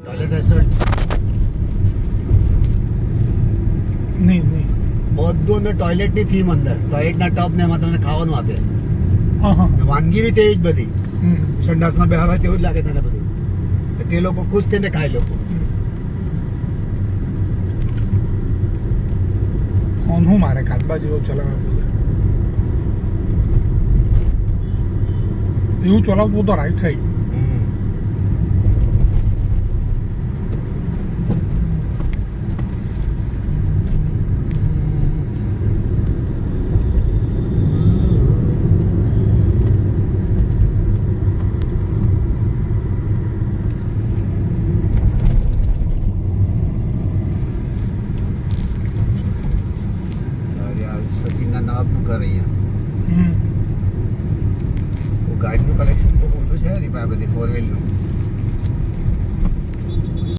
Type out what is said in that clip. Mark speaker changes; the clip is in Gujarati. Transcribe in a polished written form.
Speaker 1: टॉयलेट रेस्टोरेंट
Speaker 2: નહીં નહીં
Speaker 1: બધું અંદર ટોયલેટ ની થીમ અંદર ટોયલેટ ના ટબ ને એમાં તમને ખાવાનું આપે
Speaker 2: હા હા
Speaker 1: વાનગી ની તેવી જ બધી
Speaker 2: હમ.
Speaker 1: સંડાસમાં બેહવા તેવું જ લાગે તને બધું તે લોકો ખુશ થઈને ખાય લોકો
Speaker 2: ફોન હું મારે કાચબા જેવો ચલાવે બોલે એવું ચલાવવું તો રાઈટ સાઈડ